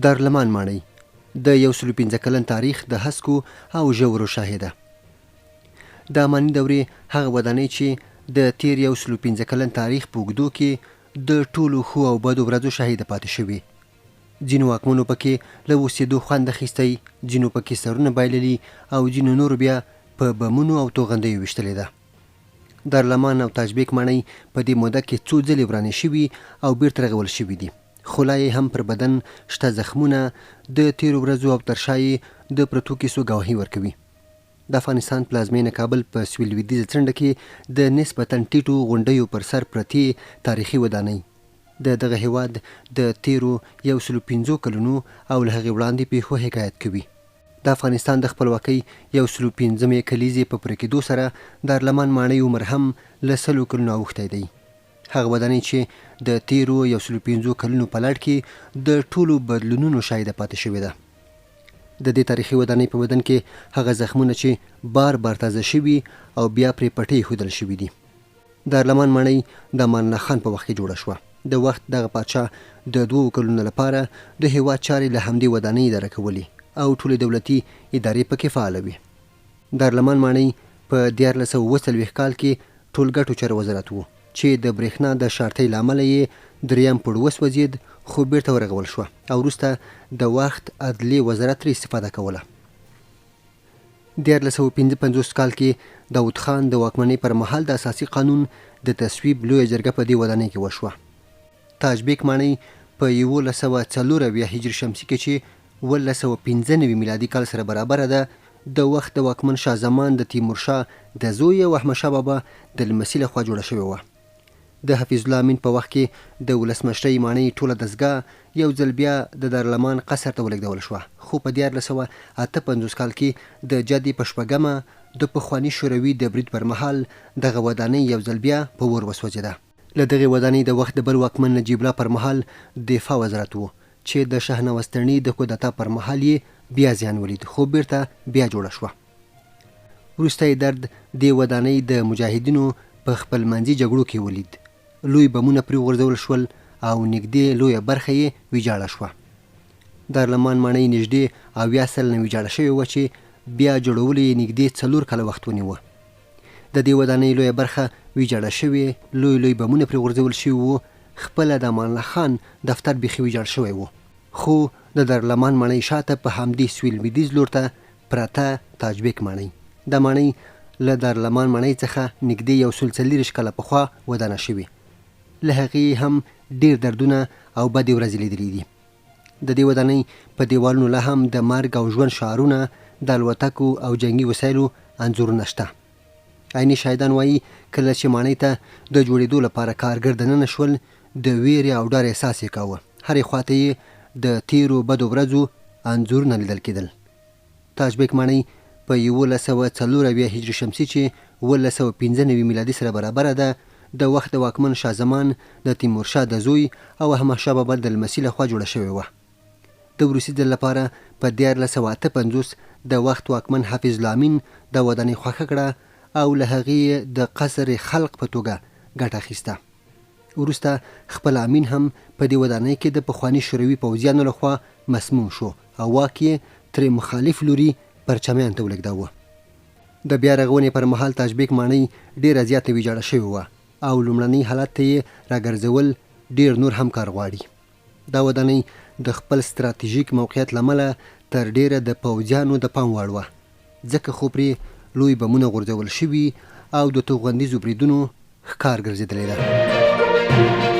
دارلامان ماڼۍ د 115 کلن تاریخ د هسکو او ژورو شاهده. د اماني دورې هغه ودانۍ چې د تیر 115 کلن تاریخ په اوږدو کې د ټولو ښو او بدو ورځو شاهده پاتې شوي. ځینو واکمنو پکې له اوسېدو خوند اخیستی، ځینو پکې سرونه بایللي او ځینو نورو بیا په بمونو او توغندیو ویشتلې ده. دارلامان او تاجبیک ماڼۍ په دې موده کې څو ځلې ورانې شوي او بیرته رغول شوي دي. خو لا یې هم پر بدن شته زخمونه د تیرو ورځو او تر شا یې د پرتو کیسو ګواهي ورکوي. د افغانستان پلازمینه کابل په سویل لویدیځه څنډه کې د نسبتا ټیټو غونډیو پر سر پرتې تاریخي ودانۍ د دغه هیواد د تیرو 115 کلونو او له هغې وړاندې پیښو حکایت کوي. د افغانستان د خپلواکۍ 115مې کلیزې په پوره کېدو سره دارلامان ماڼۍ عمر هم له 100 کلونو اوښتی دی. هغه ودانۍ چې د تیرو 115 کلونو په لړ کې د ټولو بدلونونو شاهده پاتې شوې ده. د دې تاریخي ودانۍ په بدن کې هغه زخمونه چې بار بار تازه شوي او بیا پرې پټۍ ایښودل شوي دي. دارلامان ماڼۍ د امان خان په وخت کې جوړه شوه. د وخت دغه پاچا د 2 کلونو لپاره د هیواد چارې له همدې ودانۍ اداره کولې او ټولې دولتي ادارې پکې فعاله وې. دارلامان ماڼۍ په 1440 کال کې ټولګټو چارو وزارت و چې د برېښنا د شارټۍ له امله یې دریم پوړ وسوځېد، خو بیرته ورغول شوه او وروسته د وخت عدلیې وزارت ترې استفاده کوله. 1455 کال کې داود خان د واکمنۍ پر مهال د اساسي قانون د تصویب لویه جرګه په دې ودانۍ کې وشوه. تاجبیک ماڼۍ په 1104 هجري شمسي کې چې 1995 میلادي کال سره برابره ده، د وخت د واکمن شاه زمان د تیمورشاه د زوی او احمدشاه بابا د لمسي لخوا جوړه شوې وه. د حفیظ الله امین په وخت کې د ولسمشرۍ ماڼۍ ټوله دستګاه یو ځل بیا د دارلامان قصر ته ولېږدول شوه، خو په 1458 کال کې د جدې په 4مه د پخواني شوروي د برید پر مهال دغه ودانۍ یو ځل بیا په اور وسوځېده. له دغې ودانۍ د وخت د بل واکمن نجیب الله پر مهال دفاع وزارت و چې د شاهنواز ترني د کودتا پر مهال یې بیا زیان ولید، خو بیرته بیا جوړه شوه. وروسته یې درد دې ودانۍ د مجاهدینو په خپلمنځي جګړو کې ولید. لوی بمونه پرې وغورځول شول او نږدې لویه برخه یې ویجاړه شوه. دارلامان ماڼۍ نږدې 80 سلنه ویجاړه شوې وه چې بیا جوړولو یې نږدې 4 کاله وخت ونیوه. د دې ودانۍ لویه برخه ویجاړه شوې، لوی بمونه پرې وغورځول شوي وو. خپله د امان خان دفتر بیخي ویجاړ شوی و، خو د دارلامان ماڼۍ شاته په همدې سویل لویدیځ لور ته پرته تاجبیک ماڼۍ. دا ماڼۍ له دارلامان ماڼۍ څخه نږدې 140 کاله پخوا ودانه شوې. له هغې هم ډېر دردونه او بدې ورځې لیدلې دي. د دې ودانۍ په دیوالونو لا هم د مرګ او ژوند شعارونه، د الوتکو او جنګي وسایلو انځورونه شته. عیني شاهدان وایي کله چې ماڼۍ ته د جوړېدو لپاره کارګر دننه شول، د ویرې او ډار احساس یې کاوه. هرې خواته یې د تیرو بدو ورځو انځورونه لیدل کېدل. تاجبیک ماڼۍ په 1104 هجري شمسي چې 1995 میلادي سره برابره ده، د وخت د واکمن شاه زمان د تیمورشاه د زوی او احمدشاه بابا د لمسي لخوا جوړه شوې وه. د وروستي ځل لپاره په 1458 د وخت واکمن حفیظ الله امین دا ودانۍ خوښه کړه او له هغې د قصر خلق په توګه ګټه اخیسته. وروسته خپله امین هم په دې ودانۍ کې د پخواني شوروي پوځیانو لخوا مسموم شو او واک یې ترې مخالف لوري پرچمیانو ته ولېږداوه. د بیا رغونې پر مهال تاجبیک ماڼۍ ډېره زیاته ویجاړه شوې وه او لومړني حالت ته یې راګرځول ډېر نور هم کار غواړي. دا ودانۍ د خپل ستراتیژیک موقعیت له امله تر ډېره د پوځیانو د پام وړ وه، ځکه خو پرې لوی بمونه غورځول شوي او د توغندیزو بریدونو ښکار ګرځېدلی ده.